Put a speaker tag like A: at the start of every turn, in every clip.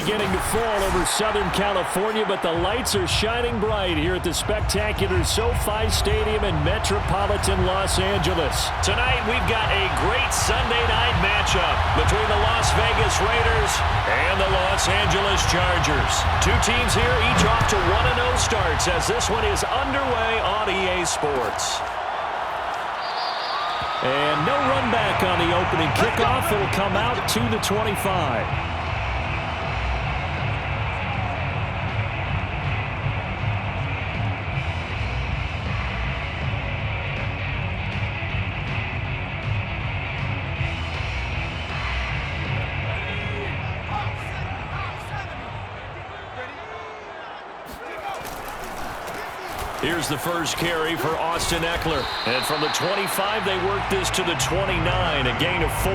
A: beginning to fall over Southern California, but the lights are shining bright here at the spectacular SoFi Stadium in metropolitan Los Angeles. Tonight, we've got a great Sunday night matchup between the Las Vegas Raiders and the Los Angeles Chargers. Two teams here, each off to 1-0 starts as this one is underway on EA Sports. And no run back on the opening kickoff. It'll come out to the 25. Here's the first carry for Austin Eckler. And from the 25, they work this to the 29, a gain of 4.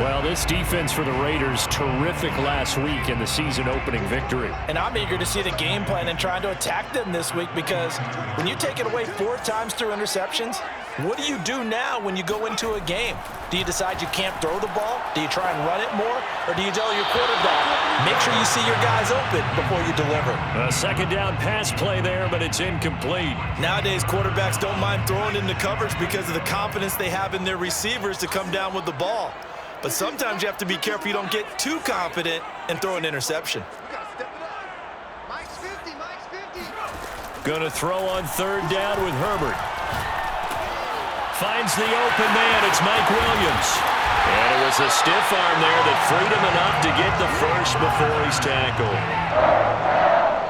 A: Well, this defense for the Raiders, terrific last week in the season-opening victory.
B: And I'm eager to see the game plan and trying to attack them this week because when you take it away 4 times through interceptions, what do you do now when you go into a game? Do you decide you can't throw the ball? Do you try and run it more? Or do you tell your quarterback, make sure you see your guys open before you deliver?
A: A second down pass play there, but it's incomplete.
B: Nowadays, quarterbacks don't mind throwing into coverage because of the confidence they have in their receivers to come down with the ball. But sometimes you have to be careful you don't get too confident and throw an interception.
A: Going to throw on third down with Herbert. Finds the open man. It's Mike Williams. And it was a stiff arm there that freed him enough to get the first before he's tackled.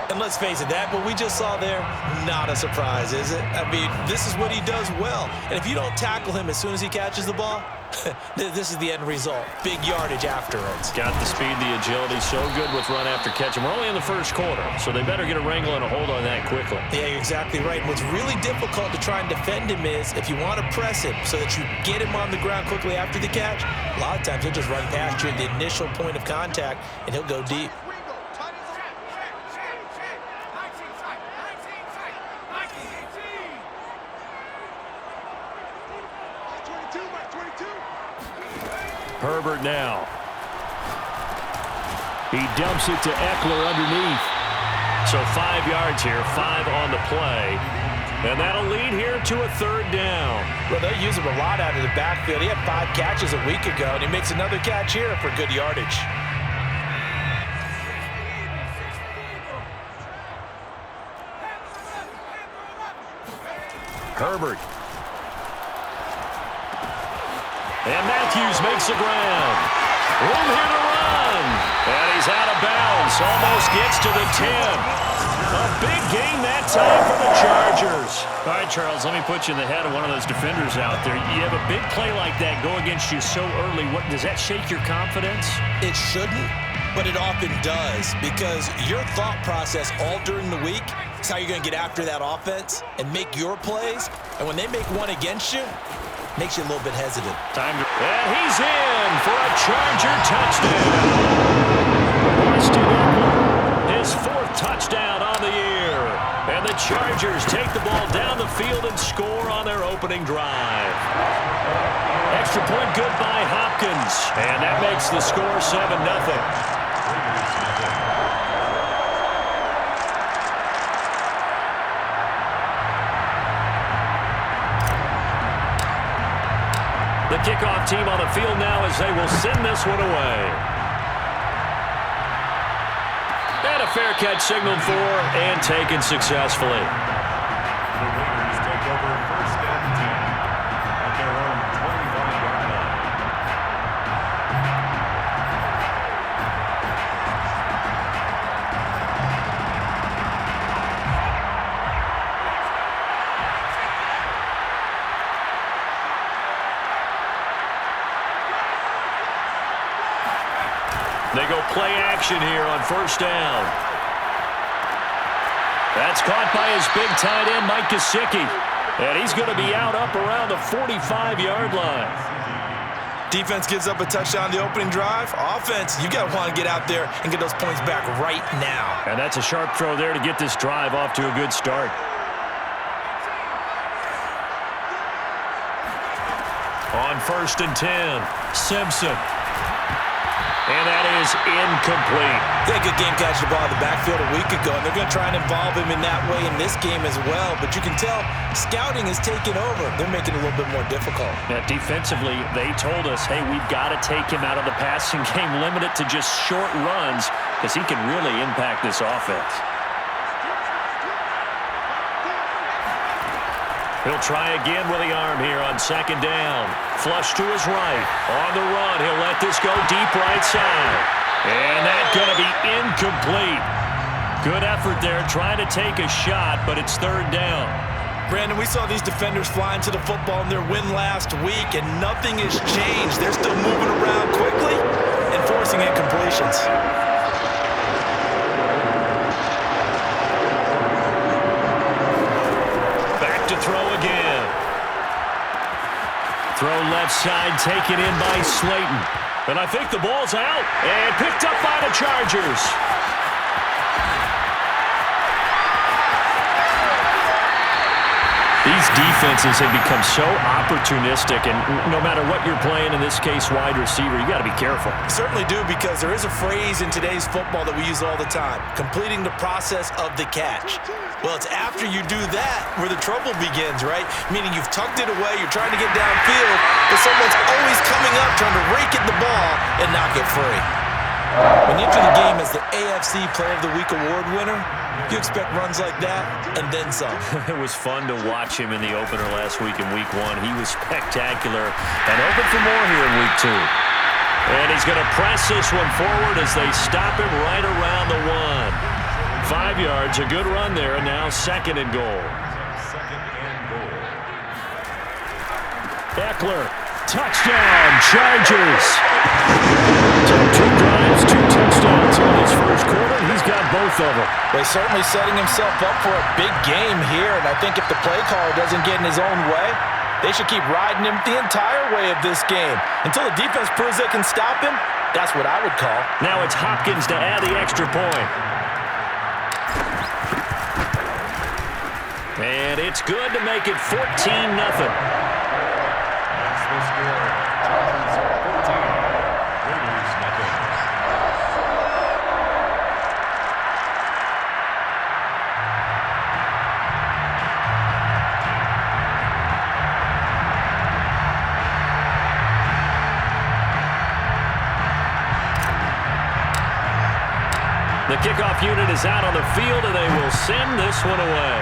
B: And let's face it, that what we just saw there, not a surprise, is it? I mean, this is what he does well. And if you don't tackle him as soon as he catches the ball, this is the end result. Big yardage afterwards.
A: Got the speed, the agility, so good with run after catch. And we're only in the first quarter, so they better get a wrangle and a hold on that quickly.
B: Yeah, you're exactly right. And what's really difficult to try and defend him is if you want to press him so that you get him on the ground quickly after the catch, a lot of times he'll just run past you at the initial point of contact, and he'll go deep.
A: Herbert now. He dumps it to Eckler underneath. So 5 yards here, 5 on the play. And that'll lead here to a third down.
B: Well, they use him a lot out of the backfield. He had 5 catches a week ago, and he makes another catch here for good yardage.
A: Herbert. And Matthews makes the ground. Room here to run. And he's out of bounds. Almost gets to the 10. A big gain that time for the Chargers. All right, Charles, let me put you in the head of one of those defenders out there. You have a big play like that go against you so early. What, does that shake your confidence?
B: It shouldn't, but it often does because your thought process all during the week is how you're going to get after that offense and make your plays. And when they make one against you, makes you a little bit hesitant.
A: And he's in for a Charger touchdown. Austin Eckler, his 4th touchdown on the year. And the Chargers take the ball down the field and score on their opening drive. Extra point good by Hopkins. And that makes the score 7-0. The kickoff team on the field now as they will send this one away. And a fair catch signaled for and taken successfully.
C: The Raiders take over first and 10 at their own 25-yard line.
A: They go play action here on first down. That's caught by his big tight end, Mike Gesicki. And he's going to be out up around the 45-yard line.
B: Defense gives up a touchdown the opening drive. Offense, you got to want to get out there and get those points back right now.
A: And that's a sharp throw there to get this drive off to a good start. On first and 10, Simpson. And that is incomplete.
B: They had a good game catching the ball in the backfield a week ago, and they're going to try and involve him in that way in this game as well. But you can tell scouting is taking over. They're making it a little bit more difficult.
A: Yeah, defensively, they told us, hey, we've got to take him out of the passing game, limit it to just short runs, because he can really impact this offense. He'll try again with the arm here on second down. Flush to his right. On the run, he'll let this go deep right side. And that's going to be incomplete. Good effort there, trying to take a shot, but it's third down.
B: Brandon, we saw these defenders flying to the football in their win last week, and nothing has changed. They're still moving around quickly and forcing incompletions.
A: To throw again. Throw left side, taken in by Slayton. And I think the ball's out and picked up by the Chargers. These defenses have become so opportunistic, and no matter what you're playing, in this case wide receiver, you got to be careful.
B: Certainly do, because there is a phrase in today's football that we use all the time: completing the process of the catch. Well, it's after you do that where the trouble begins, right? Meaning you've tucked it away, you're trying to get downfield, but someone's always coming up trying to rake at the ball and knock it free. When you enter the game as the AFC Player of the Week award winner, you expect runs like that and then some.
A: It was fun to watch him in the opener last week in week 1. He was spectacular and open for more here in week 2. And he's going to press this one forward as they stop him right around the 1. 5 yards, a good run there, and now second and goal. Eckler, touchdown, Chargers. So 2 drives, 2 touchdowns in his first quarter, and he's got both of them.
B: Well, he's certainly setting himself up for a big game here, and I think if the play caller doesn't get in his own way, they should keep riding him the entire way of this game. Until the defense proves they can stop him, that's what I would call.
A: Now it's Hopkins to add the extra point. And it's good to make it 14-0.
C: That's the score. Chargers 14, Raiders nothing.
A: The kickoff unit is out on the field, and they will send this one away.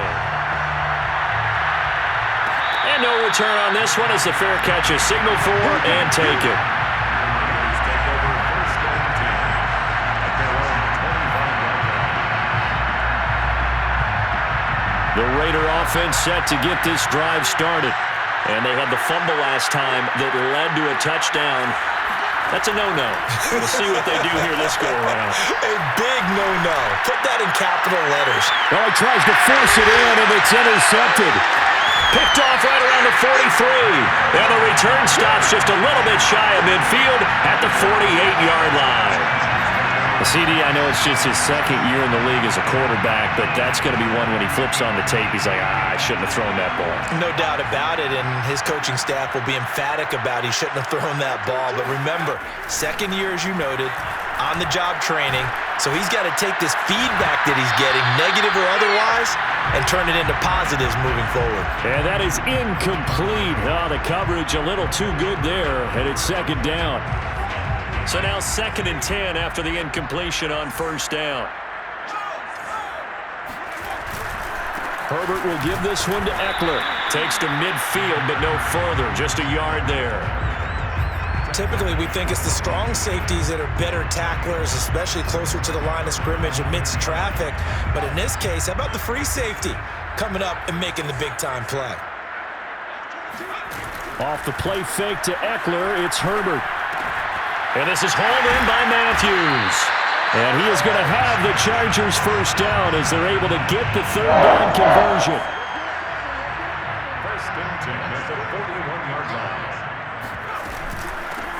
A: And no return on this one as the fair catch is signaled for and taken.
C: Raiders take over first and 10 at their own 25-yard line.
A: The Raider offense set to get this drive started. And they had the fumble last time that led to a touchdown. That's a no-no. We'll see what they do here this go-around.
B: A big no-no. Put that in capital letters.
A: Well, he tries to force it in, and it's intercepted. Picked off right around the 43. And the return stops just a little bit shy of midfield at the 48-yard line. CD, I know it's just his second year in the league as a quarterback, but that's going to be one when he flips on the tape, he's like, I shouldn't have thrown that ball.
B: No doubt about it, and his coaching staff will be emphatic about he shouldn't have thrown that ball. But remember, second year, as you noted, on-the-job training, so he's got to take this feedback that he's getting, negative or otherwise, and turn it into positives moving forward.
A: And that is incomplete. Oh, the coverage a little too good there, and it's second down. So now 2nd and 10 after the incompletion on first down. Herbert will give this one to Eckler. Takes to midfield, but no further. Just a yard there.
B: Typically, we think it's the strong safeties that are better tacklers, especially closer to the line of scrimmage amidst traffic. But in this case, how about the free safety coming up and making the big-time play?
A: Off the play fake to Eckler, it's Herbert. And this is hauled in by Matthews. And he is going to have the Chargers first down as they're able to get the third down conversion.
C: First and 10 at the 41-yard line.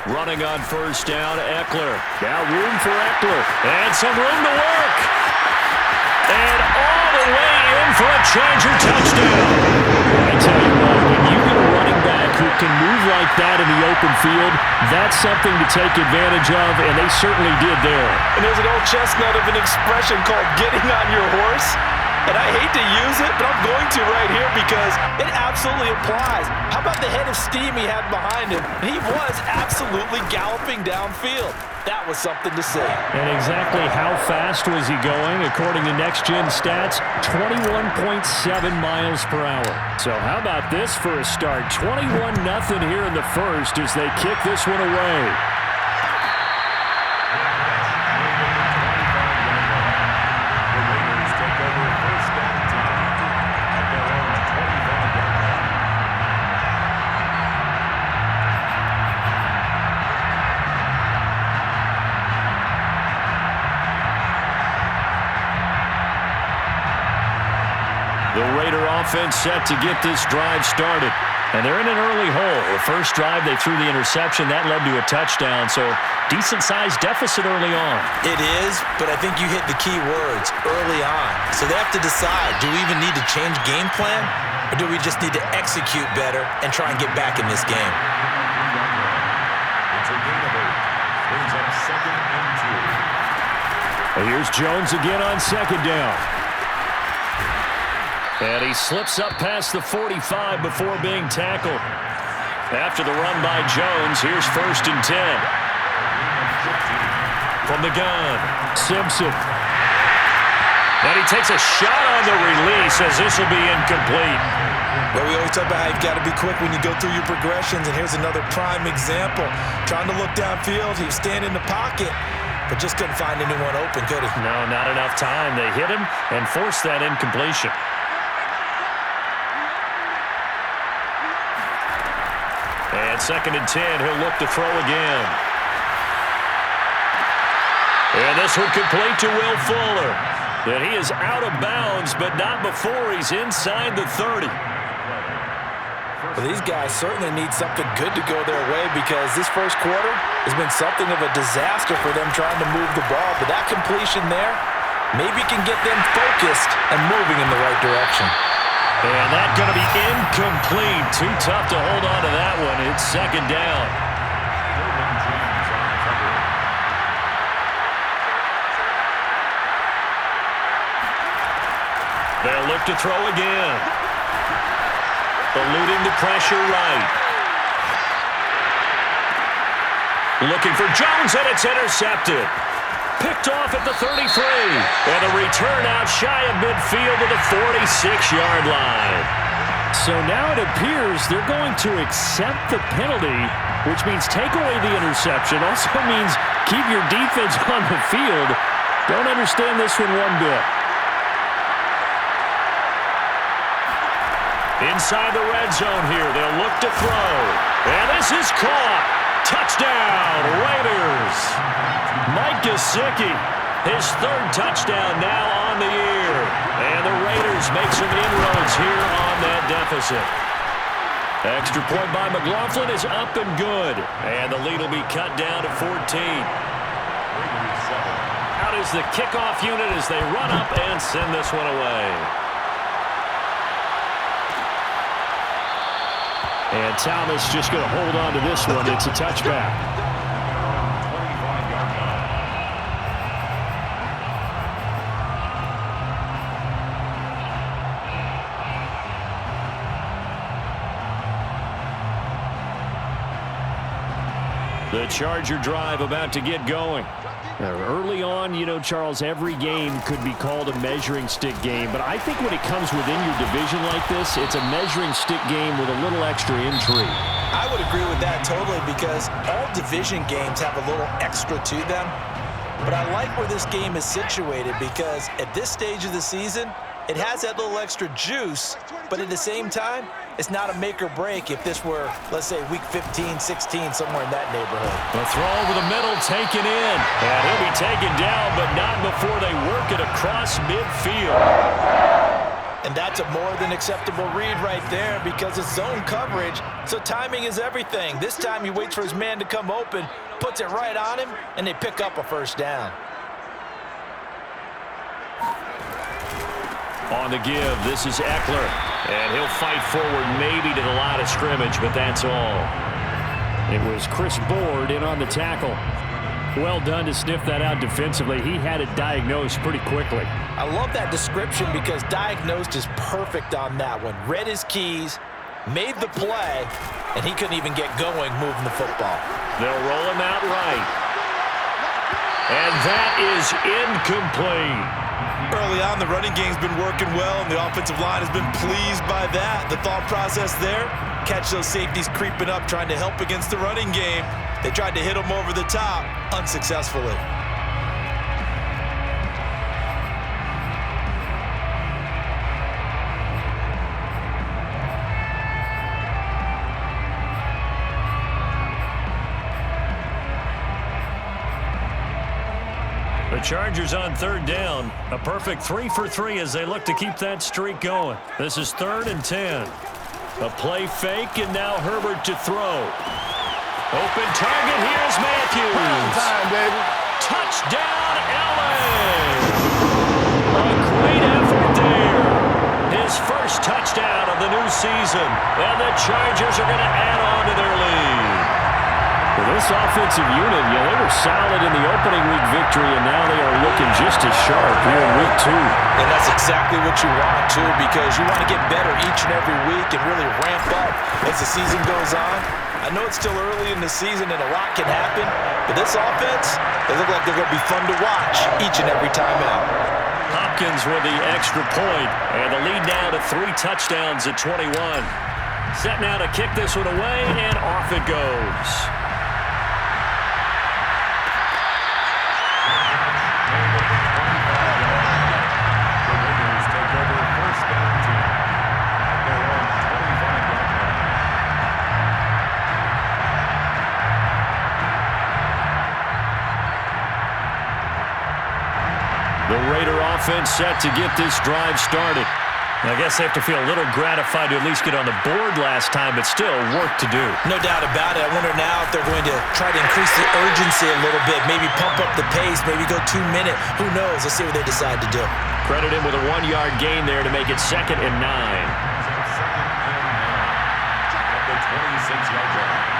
A: Running on first down, Eckler. Now room for Eckler. And some room to work. And all the way in for a Charger touchdown. I tell you what, when you get a running back who can move like that in the open field, that's something to take advantage of, and they certainly did there.
B: And there's an old chestnut of an expression called getting on your horse. And I hate to use it, but I'm going to right here because it absolutely applies. How about the head of steam he had behind him? He was absolutely galloping downfield. That was something to see.
A: And exactly how fast was he going? According to Next Gen Stats, 21.7 miles per hour. So how about this for a start? 21-0 here in the first as they kick this one away. The Raider offense set to get this drive started. And they're in an early hole. The first drive, they threw the interception. That led to a touchdown, so decent-sized deficit early on.
B: It is, but I think you hit the key words, early on. So they have to decide, do we even need to change game plan, or do we just need to execute better and try and get back in this game?
C: It's a gain of 8. Brings up 2nd and 2.
A: And here's Jones again on 2nd down. And he slips up past the 45 before being tackled. After the run by Jones, here's 1st and 10. From the gun, Simpson. And he takes a shot on the release as this will be incomplete.
B: Well, we always talk about how you've got to be quick when you go through your progressions, and here's another prime example. Trying to look downfield, he was standing in the pocket, but just couldn't find anyone open, could he?
A: No, not enough time. They hit him and forced that incompletion. And 2nd and 10, he'll look to throw again. And this one complete to Will Fuller. And he is out of bounds, but not before he's inside the 30.
B: Well, these guys certainly need something good to go their way because this first quarter has been something of a disaster for them trying to move the ball. But that completion there maybe can get them focused and moving in the right direction.
A: And that's going to be incomplete. Too tough to hold on to that one. It's 2nd down. They'll look to throw again. Eluding the pressure right. Looking for Jones, and it's intercepted. Picked off at the 33. And a return out shy of midfield to the 46-yard line. So now it appears they're going to accept the penalty, which means take away the interception. Also means keep your defense on the field. Don't understand this one bit. Inside the red zone here, they'll look to throw. And this is caught. Touchdown, Raiders. Mike Gesicki, his 3rd touchdown now on the year. And the Raiders make some inroads here on that deficit. Extra point by McLaughlin is up and good. And the lead will be cut down to 14. Out is the kickoff unit as they run up and send this one away. And Thomas just going to hold on to this one. It's a touchback. The Charger drive about to get going. Early on, you know, Charles, every game could be called a measuring stick game, but I think when it comes within your division like this, it's a measuring stick game with a little extra intrigue.
B: I would agree with that totally because all division games have a little extra to them, but I like where this game is situated because at this stage of the season, it has that little extra juice, but at the same time, it's not a make or break if this were, let's say, week 15, 16, somewhere in that neighborhood.
A: The throw over the middle taken in. And he'll be taken down, but not before they work it across midfield.
B: And that's a more than acceptable read right there because it's zone coverage, so timing is everything. This time he waits for his man to come open, puts it right on him, and they pick up a 1st down.
A: On the give, this is Eckler. And he'll fight forward maybe to the line of scrimmage, but that's all. It was Chris Board in on the tackle. Well done to sniff that out defensively. He had it diagnosed pretty quickly.
B: I love that description because diagnosed is perfect on that one. Read his keys, made the play, and he couldn't even get going moving the football.
A: They'll roll him out right. And that is incomplete.
D: Early on, the running game's been working well, and the offensive line has been pleased by that. The thought process there, catch those safeties creeping up, trying to help against the running game. They tried to hit him over the top, unsuccessfully.
A: The Chargers on third down. A perfect 3 for 3 as they look to keep that streak going. This is 3rd and 10. A play fake, and now Herbert to throw. Open target, here's Matthews.
E: Time, baby.
A: Touchdown, LA! A great effort there. His first touchdown of the new season. And the Chargers are going to add on to their lead. Well, this offensive unit, they were solid in the opening week victory, and now they are looking just as sharp here in week 2.
B: And that's exactly what you want, too, because you want to get better each and every week and really ramp up as the season goes on. I know it's still early in the season and a lot can happen, but this offense, they look like they're going to be fun to watch each and every time out.
A: Hopkins with the extra point, and the lead now to 3 touchdowns at 21. Set now to kick this one away, and off it goes. The Raider offense set to get this drive started. I guess they have to feel a little gratified to at least get on the board last time, but still work to do.
B: No doubt about it. I wonder now if they're going to try to increase the urgency a little bit, maybe pump up the pace, maybe go 2 minute. Who knows? Let's see what they decide to do.
A: Credit him with a 1-yard gain there to make it 2nd and 9.
C: At the 26-yard line.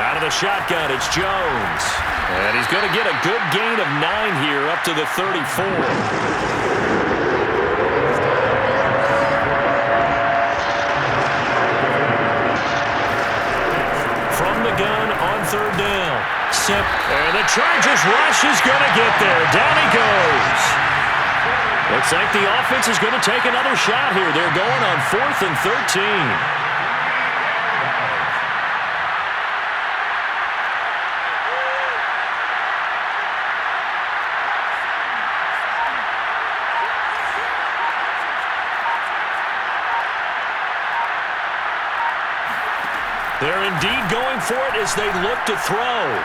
A: Out of the shotgun, it's Jones. And he's going to get a good gain of 9 here up to the 34. From the gun on 3rd down. And the Chargers rush is going to get there. Down he goes. Looks like the offense is going to take another shot here. They're going on 4th and 13. They're indeed going for it as they look to throw.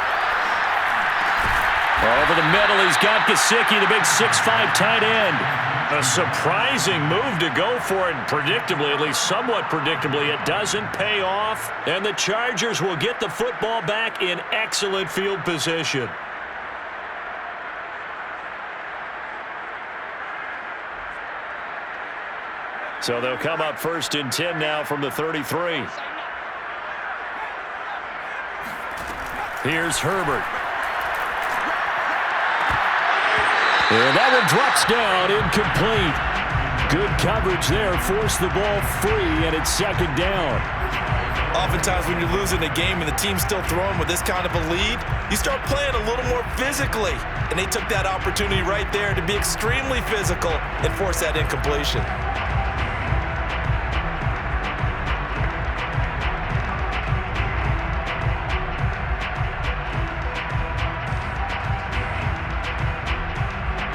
A: Over the middle, he's got Gesicki, the big 6'5" tight end. A surprising move to go for it, and predictably, at least somewhat predictably, it doesn't pay off. And the Chargers will get the football back in excellent field position. So they'll come up 1st and 10 now from the 33. Here's Herbert. And that one drops down, incomplete. Good coverage there, forced the ball free, and it's 2nd down.
D: Oftentimes when you're losing a game and the team's still throwing with this kind of a lead, you start playing a little more physically. And they took that opportunity right there to be extremely physical and force that incompletion.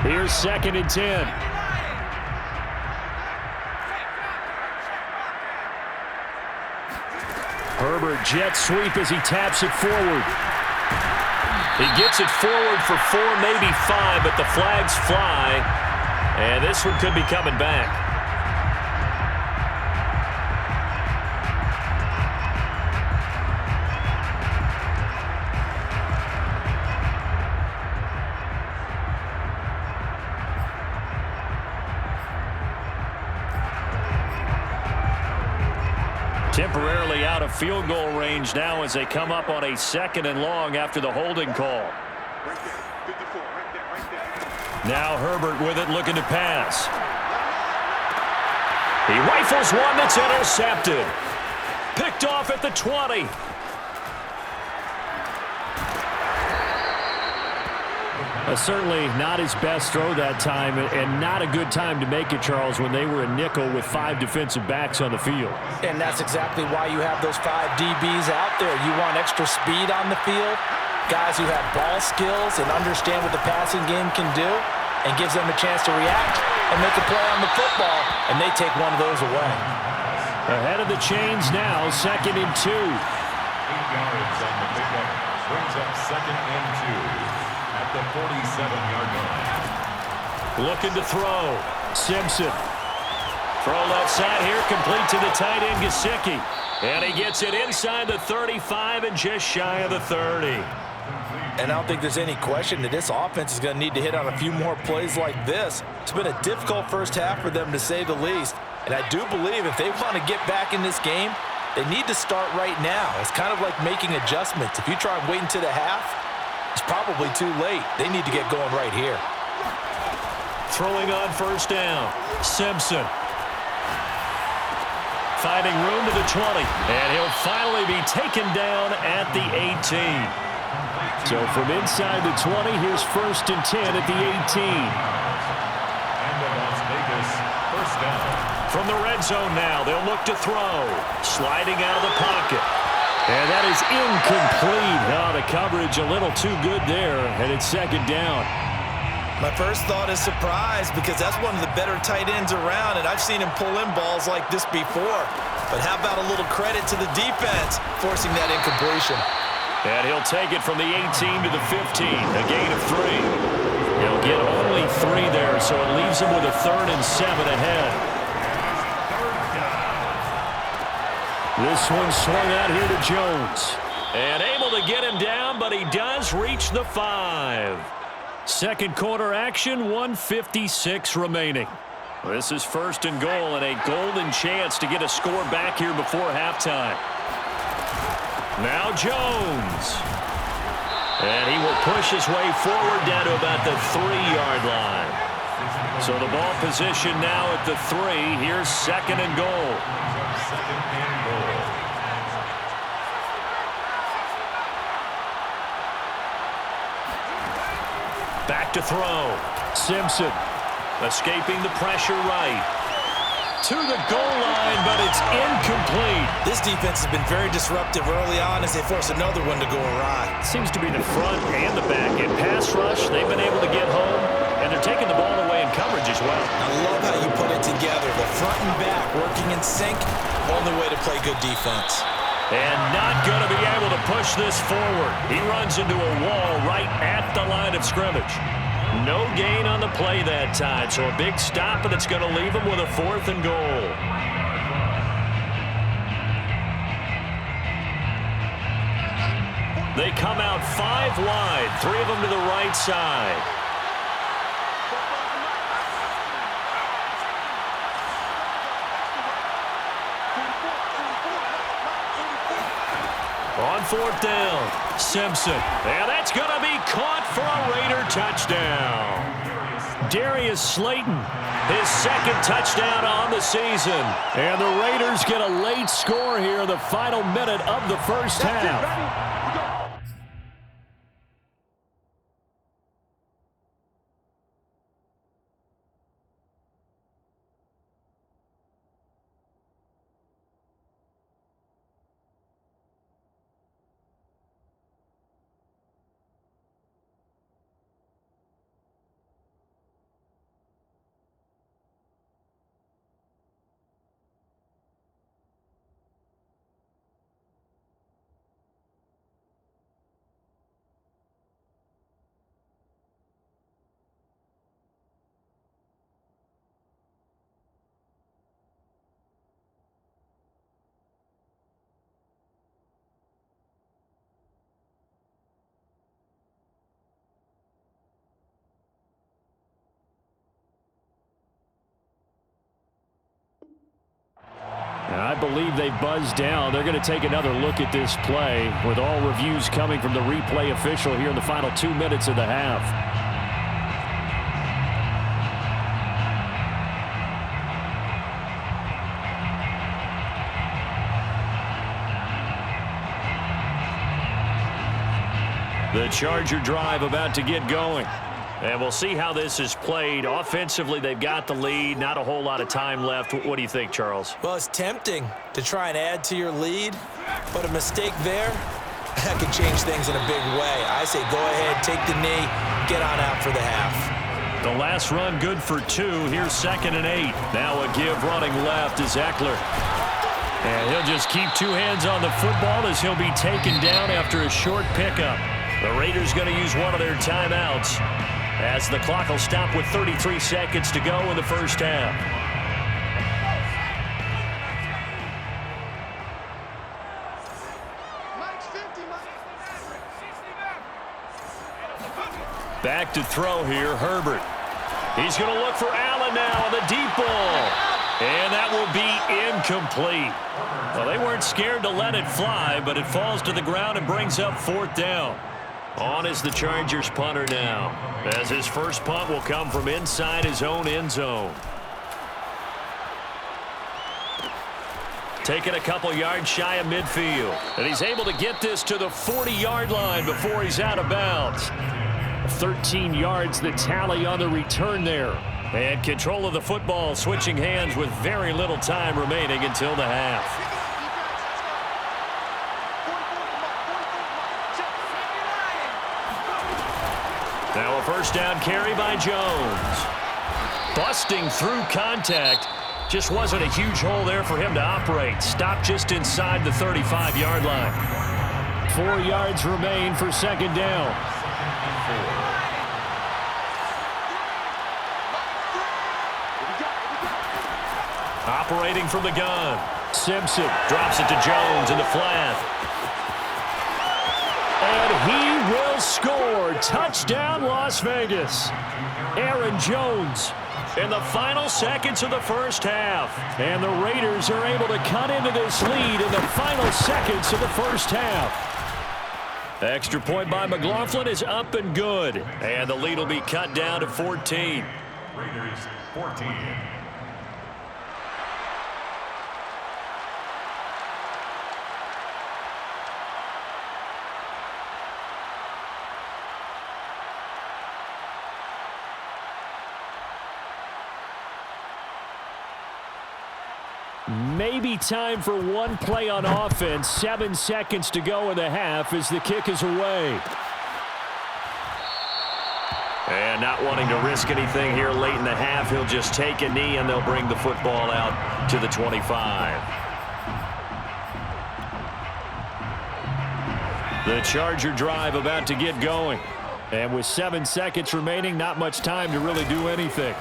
A: Here's 2nd and 10. Herbert jet sweep as he taps it forward. He gets it forward for 4, maybe 5, but the flags fly. And this one could be coming back. Temporarily out of field goal range now as they come up on a 2nd and long after the holding call. Now Herbert with it, looking to pass. He rifles one that's intercepted. Picked off at the 20. Certainly not his best throw that time, and not a good time to make it, Charles, when they were a nickel with 5 defensive backs on the field.
B: And that's exactly why you have those 5 DBs out there. You want extra speed on the field, guys who have ball skills and understand what the passing game can do, and gives them a chance to react and make a play on the football, and they take one of those away.
A: Ahead of the chains now, 2nd and 2.
C: 8 yards on the pickup. Brings up 2nd and 2. At the 47-yard line.
A: Looking to throw. Simpson. Throw left side here, complete to the tight end, Gesicki. And he gets it inside the 35 and just shy of the 30.
B: And I don't think there's any question that this offense is going to need to hit on a few more plays like this. It's been a difficult first half for them, to say the least. And I do believe if they want to get back in this game, they need to start right now. It's kind of like making adjustments. If you try and wait until the half, it's probably too late. They need to get going right here.
A: Throwing on 1st down. Simpson. Finding room to the 20. And he'll finally be taken down at the 18. So from inside the 20, here's 1st and 10 at the 18.
C: And the Las Vegas 1st down.
A: From the red zone now, they'll look to throw. Sliding out of the pocket. And that is incomplete. Now the coverage a little too good there, and it's 2nd down.
D: My first thought is surprise, because that's one of the better tight ends around, and I've seen him pull in balls like this before. But how about a little credit to the defense forcing that incompletion?
A: And he'll take it from the 18 to the 15, a gain of 3. He'll get only 3 there, so it leaves him with a 3rd and 7 ahead. This one swung out here to Jones. And able to get him down, but he does reach the 5. 2nd quarter action, 1:56 remaining. This is 1st and goal, and a golden chance to get a score back here before halftime. Now Jones. And he will push his way forward down to about the 3-yard line. So the ball position now at the 3. Here's 2nd and goal.
C: 2nd and goal.
A: Back to throw. Simpson escaping the pressure right. To the goal line, but it's incomplete.
D: This defense has been very disruptive early on as they force another one to go awry.
A: Seems to be the front and the back. In pass rush, they've been able to get home, and they're taking the ball away in coverage as well.
D: I love how you put it together. The front and back working in sync. Only way to play good defense.
A: And not going to be able to push this forward. He runs into a wall right at the line of scrimmage. No gain on the play that time, so a big stop, and it's going to leave him with a 4th and goal. They come out 5 wide, 3 of them to the right side. On 4th down, Simpson. And that's going to be caught for a Raider touchdown. Darius Slayton, his 2nd touchdown on the season. And the Raiders get a late score here in the final minute of the first half. And I believe they buzzed down. They're going to take another look at this play with all reviews coming from the replay official here in the final 2 minutes of the half. The Charger drive about to get going. And we'll see how this is played. Offensively, they've got the lead. Not a whole lot of time left. What do you think, Charles?
B: Well, it's tempting to try and add to your lead, but a mistake there, that could change things in a big way. I say go ahead, take the knee, get on out for the half.
A: The last run good for 2. Here's 2nd and 8. Now a give running left is Eckler. And he'll just keep 2 hands on the football as he'll be taken down after a short pickup. The Raiders going to use one of their timeouts as the clock will stop with 33 seconds to go in the first half. Back to throw here, Herbert. He's going to look for Allen now on the deep ball. And that will be incomplete. Well, they weren't scared to let it fly, but it falls to the ground and brings up 4th down. On is the Chargers punter now, as his first punt will come from inside his own end zone. Taking a couple yards shy of midfield. And he's able to get this to the 40-yard line before he's out of bounds. 13 yards the tally on the return there. And control of the football switching hands with very little time remaining until the half. Now a first down carry by Jones. Busting through contact. Just wasn't a huge hole there for him to operate. Stopped just inside the 35-yard line. 4 yards remain for 2nd down. Operating from the gun. Simpson drops it to Jones in the flat. And he will score. Touchdown, Las Vegas. Aaron Jones in the final seconds of the first half. And the Raiders are able to cut into this lead in the final seconds of the first half. Extra point by McLaughlin is up and good. And the lead will be cut down to 14.
C: Raiders 14.
A: Maybe time for one play on offense. 7 seconds to go in the half as the kick is away. And not wanting to risk anything here late in the half, he'll just take a knee and they'll bring the football out to the 25. The Charger drive about to get going. And with 7 seconds remaining, not much time to really do anything.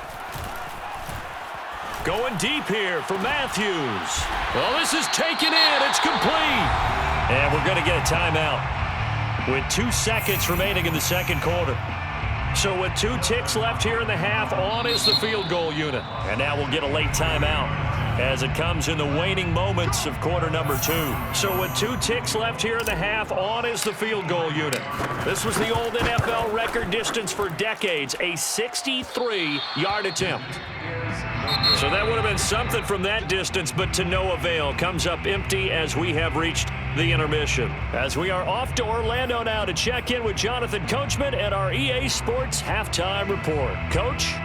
A: Going deep here for Matthews. Well, this is taken in. It's complete. And we're going to get a timeout with 2 seconds remaining in the second quarter. So with 2 ticks left here in the half, on is the field goal unit. And now we'll get a late timeout as it comes in the waning moments of quarter number 2. So with 2 ticks left here in the half, on is the field goal unit. This was the old NFL record distance for decades, a 63-yard attempt. So that would have been something from that distance, but to no avail. Comes up empty as we have reached the intermission. As we are off to Orlando now to check in with Jonathan Coachman at our EA Sports Halftime Report. Coach?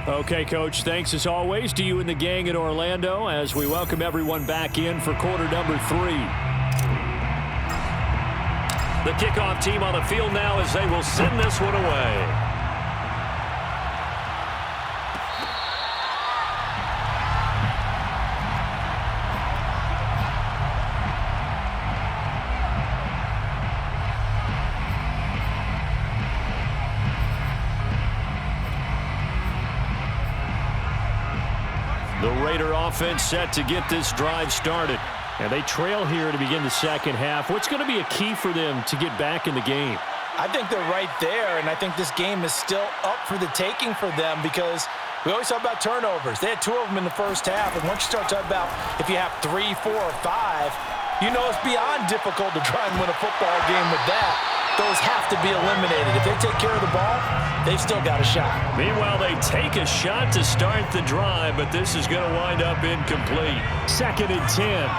A: Okay, Coach, thanks as always to you and the gang in Orlando as we welcome everyone back in for quarter number 3. The kickoff team on the field now as they will send this one away. The Raider offense set to get this drive started. And they trail here to begin the second half. What's going to be a key for them to get back in the game?
B: I think they're right there, and I think this game is still up for the taking for them because We always talk about turnovers. They had 2 of them in the first half, and once you start talking about if you have 3, 4, or 5, you know it's beyond difficult to try and win a football game with that. Those have to be eliminated. If they take care of the ball, they've still got a shot.
A: Meanwhile, they take a shot to start the drive, but this is going to wind up incomplete. 2nd and 10.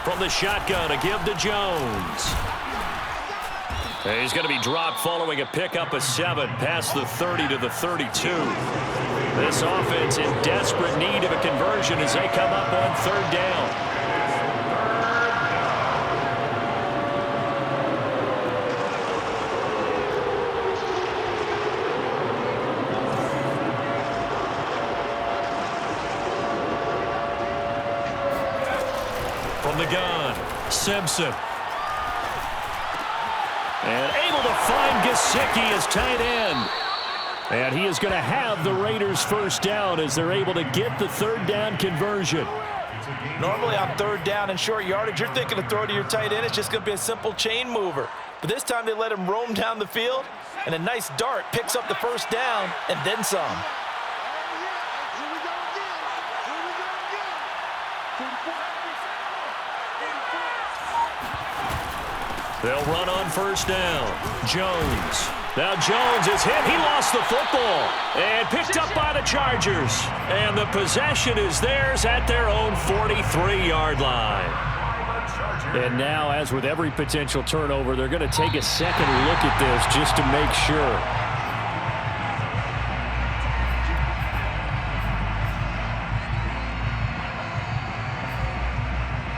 A: From the shotgun, a give to Jones. He's going to be dropped following a pickup of 7 past the 30 to the 32. This offense in desperate need of a conversion as they come up on 3rd down. From the gun, Simpson. And able to find Gesicki as tight end. And he is going to have the Raiders first down as they're able to get the 3rd down conversion.
B: Normally on 3rd down and short yardage, you're thinking to throw to your tight end. It's just going to be a simple chain mover. But this time they let him roam down the field, and a nice dart picks up the first down and then some.
A: They'll run on 1st down. Jones. Now Jones is hit. He lost the football and picked up by the Chargers. And the possession is theirs at their own 43-yard line. And now, as with every potential turnover, they're going to take a second look at this just to make sure.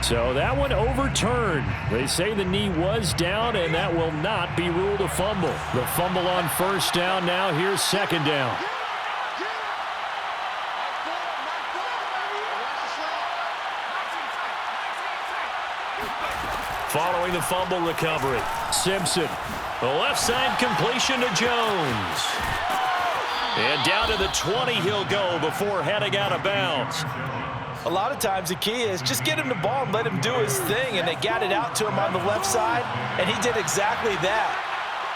A: So that one overturned. They say the knee was down, and that will not be ruled a fumble. The fumble on 1st down. Now here's 2nd down. Following the fumble recovery, Simpson. The left side completion to Jones. And down to the 20 he'll go before heading out of bounds.
B: A lot of times the key is just get him the ball and let him do his thing, and they got it out to him on the left side, and he did exactly that.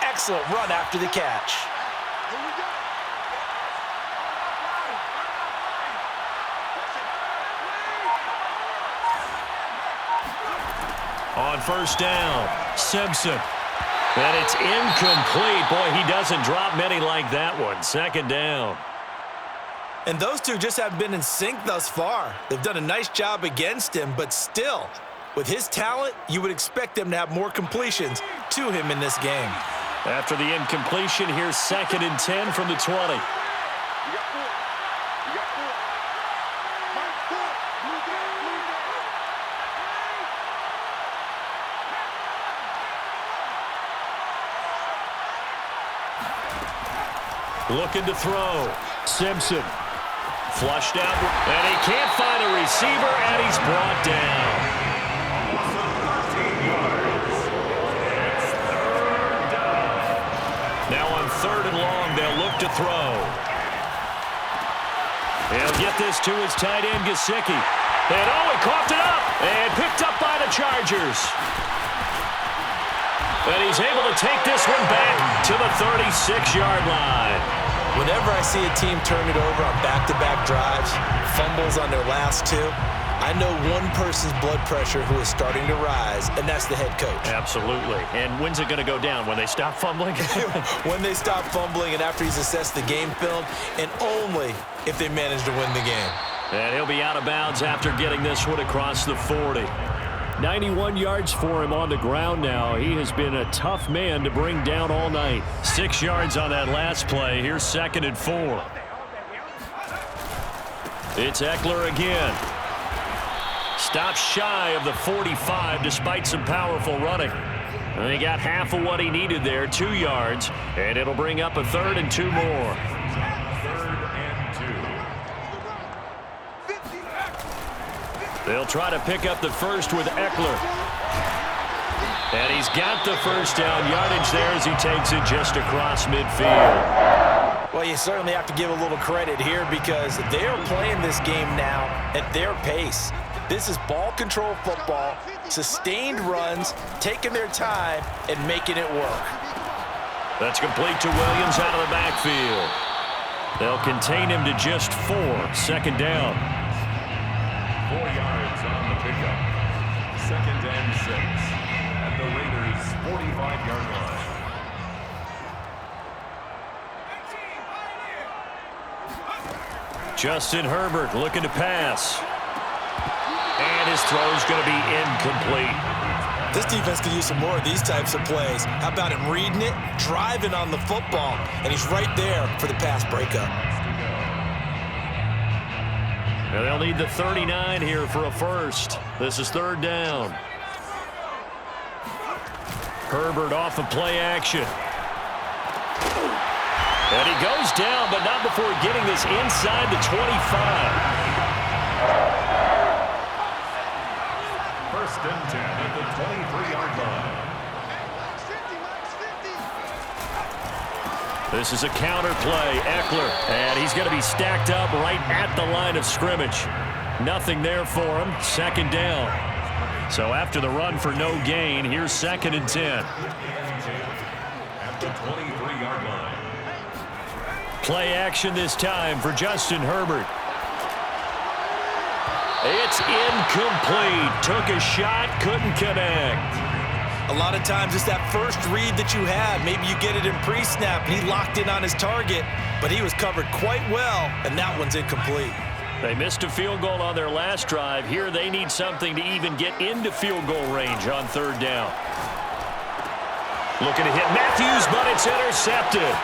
B: Excellent run after the catch.
A: On 1st down, Simpson. And it's incomplete. Boy, he doesn't drop many like that one. 2nd down.
B: And those two just haven't been in sync thus far. They've done a nice job against him, but still, with his talent, you would expect them to have more completions to him in this game.
A: After the incompletion, here's 2nd and 10 from the 20. Looking to throw. Simpson. Flushed out, and he can't find a receiver, and he's brought down. Now on 3rd and long, they'll look to throw. He'll get this to his tight end, Gesicki. And oh, he coughed it up, and picked up by the Chargers. And he's able to take this one back to the 36-yard line.
B: Whenever I see a team turn it over on back-to-back drives, fumbles on their last 2, I know one person's blood pressure who is starting to rise, and that's the head coach.
A: Absolutely. And when's it going to go down? When they stop fumbling?
B: When they stop fumbling and after he's assessed the game film, and only if they manage to win the game.
A: And he'll be out of bounds after getting this one across the 40. 91 yards for him on the ground now. He has been a tough man to bring down all night. 6 yards on that last play. Here's 2nd and 4. It's Eckler again. Stops shy of the 45 despite some powerful running. And he got half of what he needed there, 2 yards, and it'll bring up a 3rd and 2 more.
C: 3rd and 2.
A: They'll try to pick up the first with Eckler. And he's got the first down yardage there as he takes it just across midfield.
B: Well, you certainly have to give a little credit here because they're playing this game now at their pace. This is ball control football, sustained runs, taking their time, and making it work.
A: That's complete to Williams out of the backfield. They'll contain him to just 4. Second down.
C: 4 yards on the pickup. Second and 6 at the Raiders' 45-yard line.
A: Justin Herbert looking to pass. And his throw's going to be incomplete.
D: This defense could use some more of these types of plays. How about him reading it, driving on the football, and he's right there for the pass breakup.
A: And they'll need the 39 here for a first. This is third down. Herbert off of play action. And he goes down, but not before getting this inside the 25.
C: First and 10 at the 23-yard line.
A: This is a counter play. Eckler, and he's going to be stacked up right at the line of scrimmage. Nothing there for him. Second down. So after the run for no gain, here's second and 10.
C: At the 23-yard line.
A: Play action this time for Justin Herbert. It's incomplete. Took a shot, couldn't connect.
D: A lot of times it's that first read that you have. Maybe you get it in pre-snap, and he locked in on his target, but he was covered quite well, and that one's incomplete.
A: They missed a field goal on their last drive. Here they need something to even get into field goal range on third down. Looking to hit Matthews, but it's intercepted.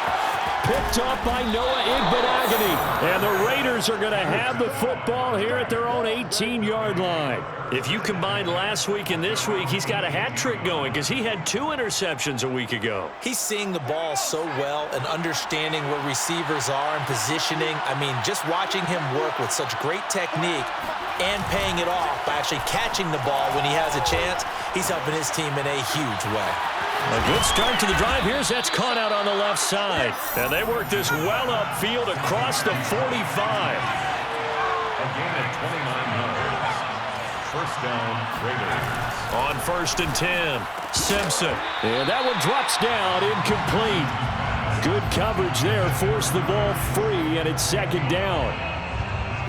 A: Picked up by Noah Igbenogany. And the Raiders are going to have the football here at their own 18-yard line. If you combine last week and this week, he's got a hat trick going because he had 2 interceptions a week ago.
B: He's seeing the ball so well and understanding where receivers are and positioning. I mean, just watching him work with such great technique and paying it off by actually catching the ball when he has a chance, he's helping his team in a huge way.
A: A good start to the drive. Here's that's caught out on the left side. And they work this well upfield across the 45.
C: A gain of 29 yards. First down, Raiders.
A: On first and 10, Simpson. And that one drops down, incomplete. Good coverage there, forced the ball free, and it's second down.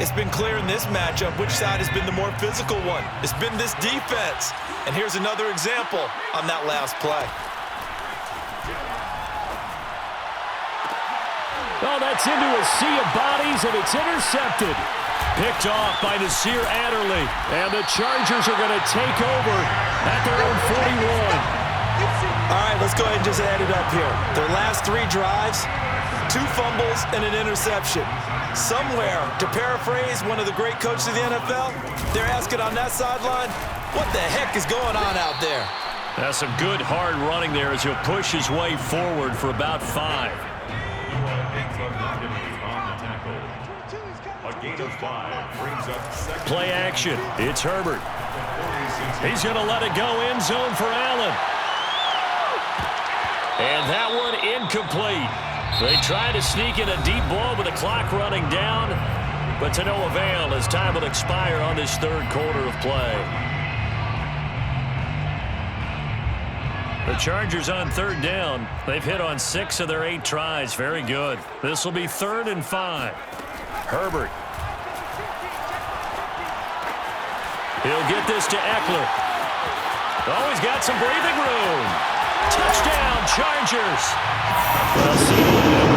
D: It's been clear in this matchup which side has been the more physical one. It's been this defense. And here's another example on that last play.
A: Oh, that's into a sea of bodies, and it's intercepted. Picked off by Nasir Adderley. And the Chargers are going to take over at their own 41.
D: All right, let's go ahead and just add it up here. Their last 3 drives, 2 fumbles and an interception. Somewhere, to paraphrase one of the great coaches of the NFL, they're asking on that sideline, what the heck is going on out there?
A: That's some good hard running there as he'll push his way forward for about 5.
C: A gain of 5 brings up second.
A: Play action. It's Herbert. He's going to let it go end zone for Allen. And that one incomplete. They try to sneak in a deep ball with the clock running down, but to no avail as time will expire on this third quarter of play. The Chargers on third down. They've hit on 6 of their 8 tries. Very good. This will be 3rd and 5. Herbert. He'll get this to Eckler. Oh, he's got some breathing room. Touchdown, Chargers. Well, see,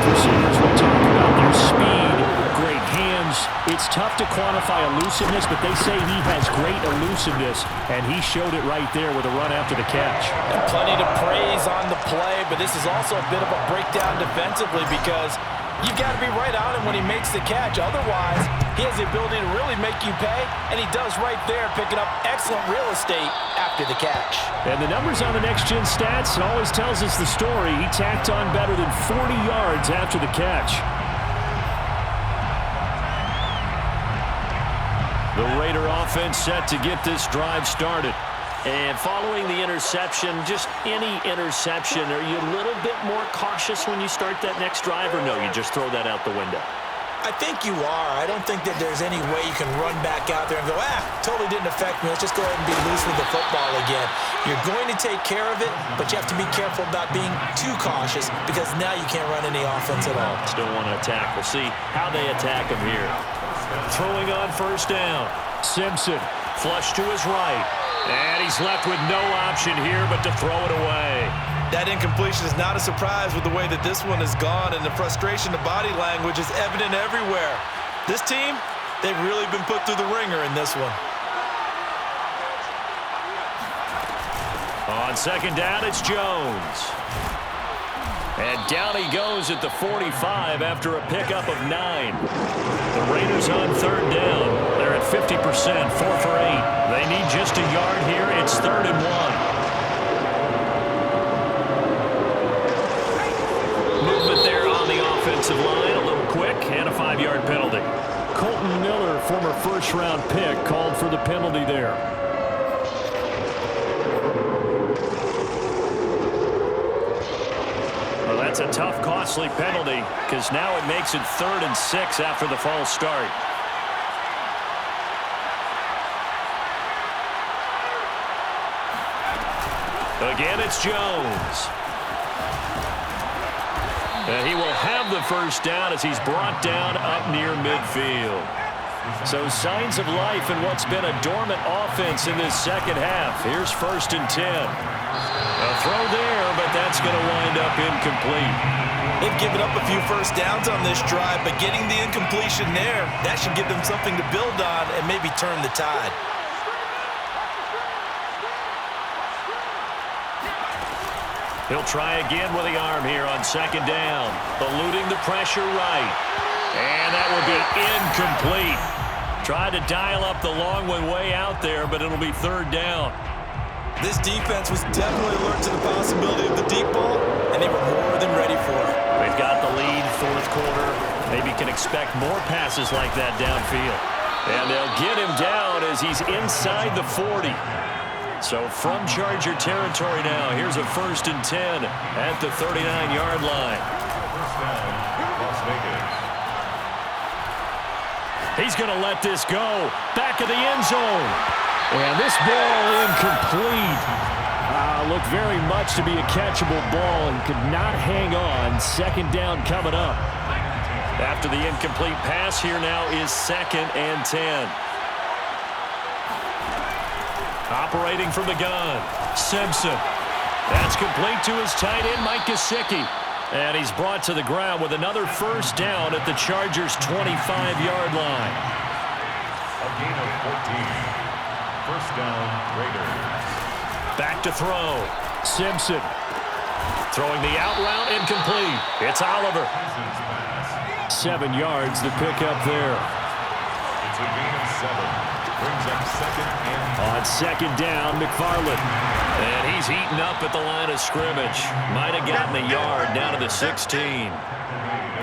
A: receivers, we talk about their speed, great hands. It's tough to quantify elusiveness, but they say he has great elusiveness, and he showed it right there with a run after the catch.
B: And plenty to praise on the play, but this is also a bit of a breakdown defensively because you've got to be right on him when he makes the catch. Otherwise, he has the ability to really make you pay, and he does right there, picking up excellent real estate after the catch.
A: And the numbers on the next-gen stats, it always tells us the story. He tacked on better than 40 yards after the catch. The Raider offense set to get this drive started. And following the interception, just any interception, are you a little bit more cautious when you start that next drive, or no, you just throw that out the window?
B: I think you are. I don't think that there's any way you can run back out there and go, totally didn't affect me. Let's just go ahead and be loose with the football again. You're going to take care of it, but you have to be careful about being too cautious because now you can't run any offense at all.
A: Still want to attack. We'll see how they attack him here. Throwing on first down. Simpson, flush to his right. And he's left with no option here but to throw it away.
D: That incompletion is not a surprise with the way that this one has gone, and the frustration, the body language is evident everywhere. This team, they've really been put through the ringer in this one.
A: On second down, it's Jones. And down he goes at the 45 after a pickup of 9. The Raiders on third down. They're at 50%, 4 for 8. They need just a yard here. It's 3rd and 1. There on the offensive line, a little quick, and a 5-yard penalty. Colton Miller, former first-round pick, called for the penalty there. Well, that's a tough, costly penalty because now it makes it 3rd and 6 after the false start. Again, it's Jones. And he will have the first down as he's brought down up near midfield. So signs of life in what's been a dormant offense in this second half. Here's 1st and 10. A throw there, but that's going to wind up incomplete.
D: They've given up a few first downs on this drive, but getting the incompletion there, that should give them something to build on and maybe turn the tide.
A: He'll try again with the arm here on second down. Eluding the pressure right. And that will be incomplete. Tried to dial up the long one way out there, but it'll be 3rd down.
D: This defense was definitely alert to the possibility of the deep ball, and they were more than ready for it.
A: They've got the lead, 4th quarter. Maybe can expect more passes like that downfield. And they'll get him down as he's inside the 40. So from Charger territory now, here's a 1st and 10 at the 39-yard line.
C: First down, Las Vegas.
A: He's going to let this go. Back of the end zone. And this ball incomplete. Looked very much to be a catchable ball and could not hang on. Second down coming up. After the incomplete pass, here now is 2nd and 10. Operating from the gun, Simpson. That's complete to his tight end, Mike Gesicki. And he's brought to the ground with another first down at the Chargers' 25-yard line.
C: A gain of 14. First down, Raiders.
A: Back to throw. Simpson. Throwing the out route, incomplete. It's Oliver. 7 yards, the pickup there.
C: It's a gain of 7. Brings up 2nd and 10.
A: On second down, McFarland. And he's eaten up at the line of scrimmage. Might have gotten a yard down to the 16.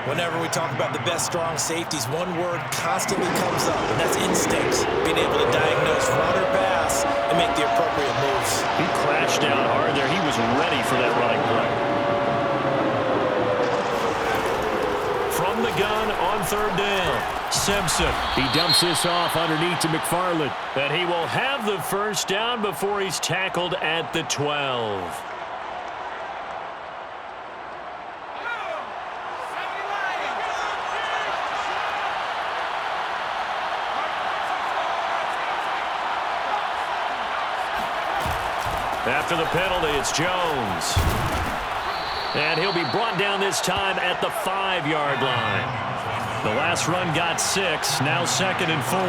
B: Whenever we talk about the best strong safeties, one word constantly comes up, and that's instincts. Being able to diagnose run or pass and make the appropriate moves.
A: He crashed down hard there. He was ready for that running play. From the gun on 3rd down, Simpson. He dumps this off underneath to McFarland. And he will have the first down before he's tackled at the 12. After the penalty, it's Jones. And he'll be brought down this time at the 5-yard line. The last run got 6, now 2nd and 4.
C: A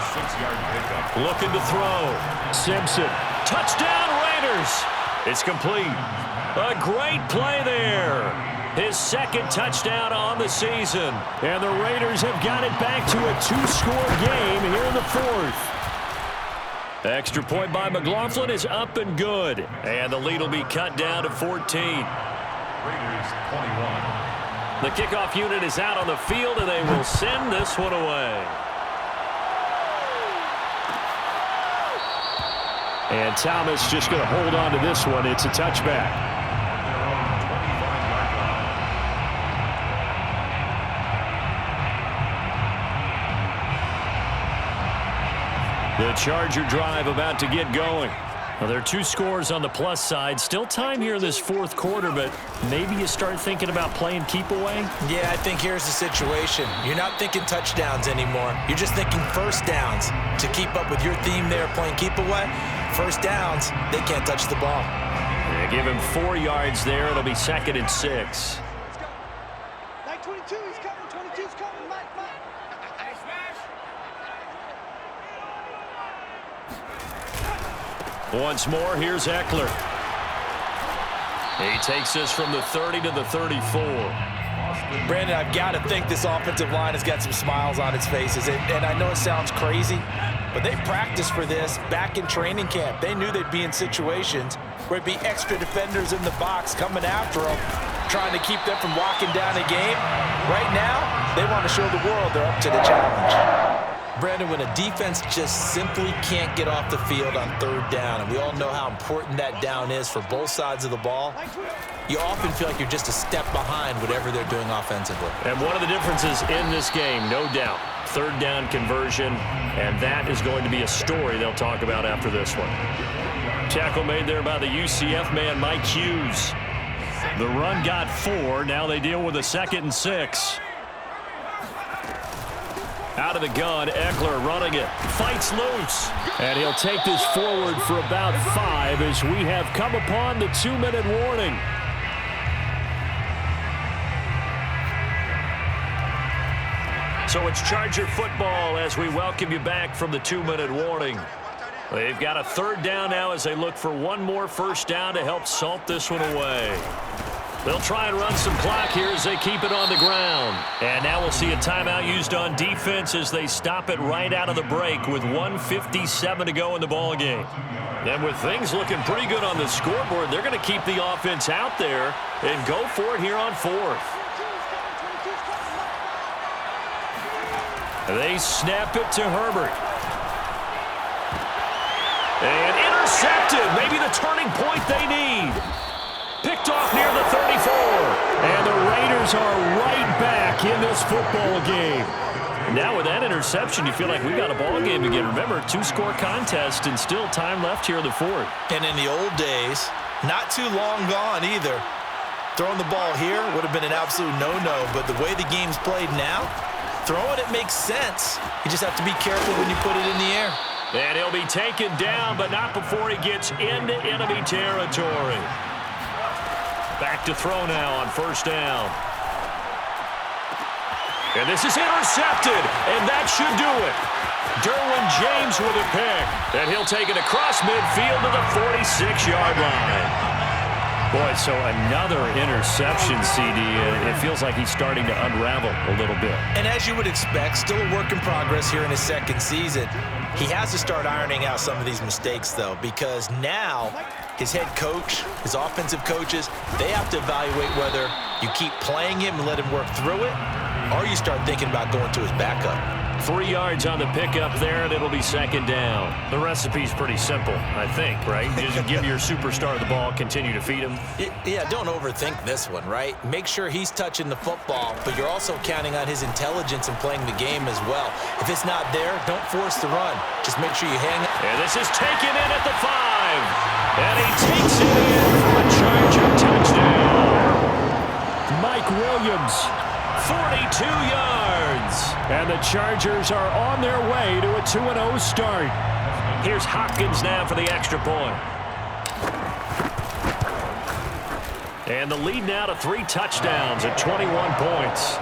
C: 6-yard pickup.
A: Looking to throw. Simpson. Touchdown, Raiders. It's complete. A great play there. His 2nd touchdown on the season. And the Raiders have got it back to a 2-score game here in the 4th. Extra point by McLaughlin is up and good. And the lead will be cut down to 14.
C: Raiders 21.
A: The kickoff unit is out on the field, and they will send this one away. And Thomas just going to hold on to this one. It's a touchback. The Charger drive about to get going. Well, there are 2 scores on the plus side. Still time here in this 4th quarter, but maybe you start thinking about playing keep away?
B: Yeah, I think here's the situation. You're not thinking touchdowns anymore. You're just thinking first downs. To keep up with your theme there, playing keep away, first downs, they can't touch the ball.
A: Yeah, give him 4 yards there. It'll be 2nd and 6.
E: Like 22, he's coming. 22's coming. Mike.
A: Once more, here's Eckler. He takes us from the 30 to the 34.
B: Brandon, I've got to think this offensive line has got some smiles on its faces. And I know it sounds crazy, but they practiced for this back in training camp. They knew they'd be in situations where it'd be extra defenders in the box coming after them, trying to keep them from locking down a game. Right now, they want to show the world they're up to the challenge. Brandon, when a defense just simply can't get off the field on 3rd down, and we all know how important that down is for both sides of the ball, you often feel like you're just a step behind whatever they're doing offensively.
A: And one of the differences in this game, no doubt, 3rd down conversion, and that is going to be a story they'll talk about after this one. Tackle made there by the UCF man, Mike Hughes. The run got 4. Now they deal with a 2nd and 6. Out of the gun, Eckler running it. Fights loose. And he'll take this forward for about 5 as we have come upon the 2-minute warning. So it's Charger football as we welcome you back from the 2-minute warning. They've got a 3rd down now as they look for one more first down to help salt this one away. They'll try and run some clock here as they keep it on the ground. And now we'll see a timeout used on defense as they stop it right out of the break with 1:57 to go in the ballgame. And with things looking pretty good on the scoreboard, they're going to keep the offense out there and go for it here on 4th. They snap it to Herbert. And intercepted. Maybe the turning point they need. Picked off near the 34. And the Raiders are right back in this football game. Now with that interception, you feel like we got a ball game again. Remember, 2-score contest and still time left here in the 4th.
B: And in the old days, not too long gone either, throwing the ball here would have been an absolute no-no. But the way the game's played now, throwing it makes sense. You just have to be careful when you put it in the air.
A: And he'll be taken down, but not before he gets into enemy territory. Back to throw now on 1st down. And this is intercepted, and that should do it. Derwin James with a pick, and he'll take it across midfield to the 46-yard line. Boy, so another interception, CD, and it feels like he's starting to unravel a little bit.
B: And as you would expect, still a work in progress here in his 2nd season. He has to start ironing out some of these mistakes, though, because now his head coach, his offensive coaches, they have to evaluate whether you keep playing him and let him work through it, or you start thinking about going to his backup.
A: 3 yards on the pickup there, and it'll be 2nd down. The recipe's pretty simple, I think, right? Just give your superstar the ball, continue to feed him.
B: Yeah, don't overthink this one, right? Make sure he's touching the football, but you're also counting on his intelligence and playing the game as well. If it's not there, don't force the run. Just make sure you hang it.
A: And this is taken in at the 5. And he takes it in for a Charger touchdown. Mike Williams, 42 yards. And the Chargers are on their way to a 2-0 start. Here's Hopkins now for the extra point. And the lead now to 3 touchdowns at 21 points.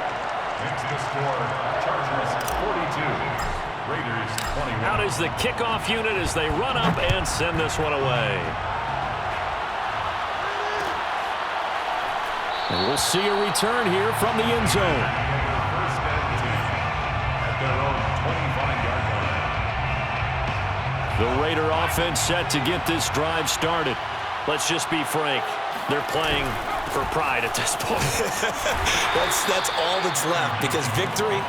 C: Next to score, Chargers 42, Raiders 21.
A: Out is the kickoff unit as they run up and send this one away. And we'll see a return here from the end zone.
C: First and 10 at their own 25-yard line.
A: The Raider offense set to get this drive started. Let's just be frank. They're playing for pride at this point.
B: That's all that's left, because victory,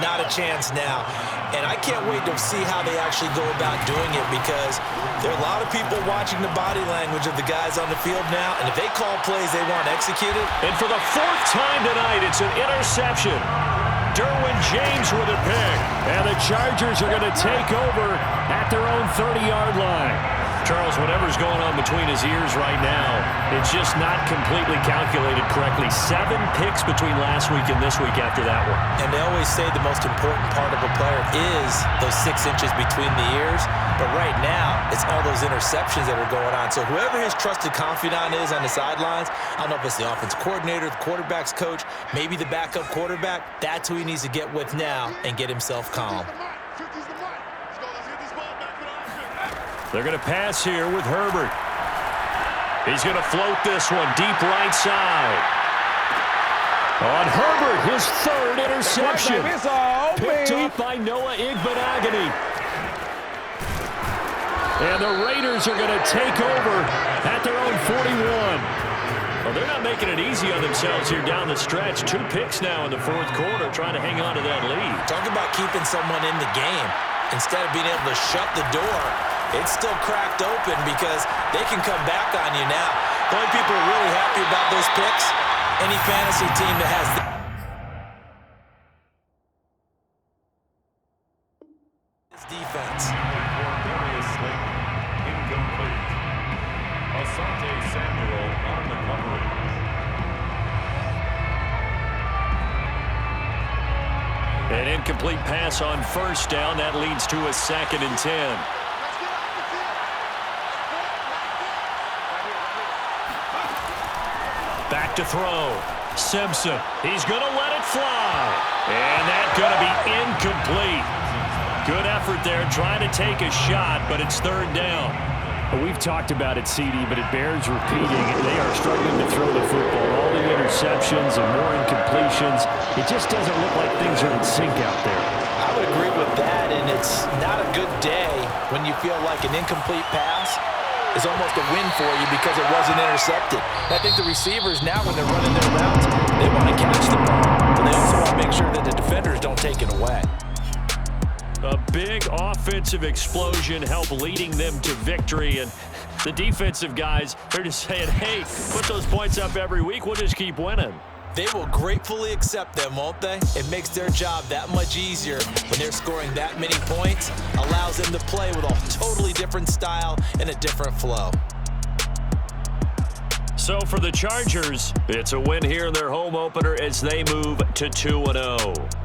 B: not a chance now. And I can't wait to see how they actually go about doing it, because there are a lot of people watching the body language of the guys on the field now, and if they call plays they want executed.
A: And for the 4th time tonight, it's an interception. Derwin James with a pick. And the Chargers are going to take over at their own 30-yard line. Charles, whatever's going on between his ears right now, it's just not completely calculated correctly. 7 picks between last week and this week after that one.
B: And they always say the most important part of a player is those 6 inches between the ears. But right now, it's all those interceptions that are going on. So whoever his trusted confidant is on the sidelines, I don't know if it's the offense coordinator, the quarterback's coach, maybe the backup quarterback, that's who he needs to get with now and get himself calm.
A: They're going to pass here with Herbert. He's going to float this one deep right side. On Herbert, his 3rd interception. Picked up by Noah Igbenogany. And the Raiders are going to take over at their own 41. Well, they're not making it easy on themselves here down the stretch. 2 picks now in the 4th quarter, trying to hang on to that lead.
B: Talk about keeping someone in the game. Instead of being able to shut the door, it's still cracked open because they can come back on you now. The only people are really happy about those picks, any fantasy team that has this defense.
C: Incomplete. Asante Samuel on the coverage.
A: An incomplete pass on 1st down. That leads to a 2nd and 10. Back to throw. Simpson. He's going to let it fly. And that's going to be incomplete. Good effort there trying to take a shot, but it's 3rd down. We've talked about it, CD, but it bears repeating. They are struggling to throw the football. All the interceptions and more incompletions. It just doesn't look like things are in sync out there.
B: I would agree with that, and it's not a good day when you feel like an incomplete pass is almost a win for you because it wasn't intercepted. I think the receivers now, when they're running their routes, they want to catch the ball, but they also want to make sure that the defenders don't take it away.
A: A big offensive explosion helped leading them to victory, and the defensive guys, they're just saying, hey, put those points up every week, we'll just keep winning.
B: They will gratefully accept them, won't they? It makes their job that much easier when they're scoring that many points, allows them to play with a totally different style and a different flow.
A: So for the Chargers, it's a win here in their home opener as they move to 2-0.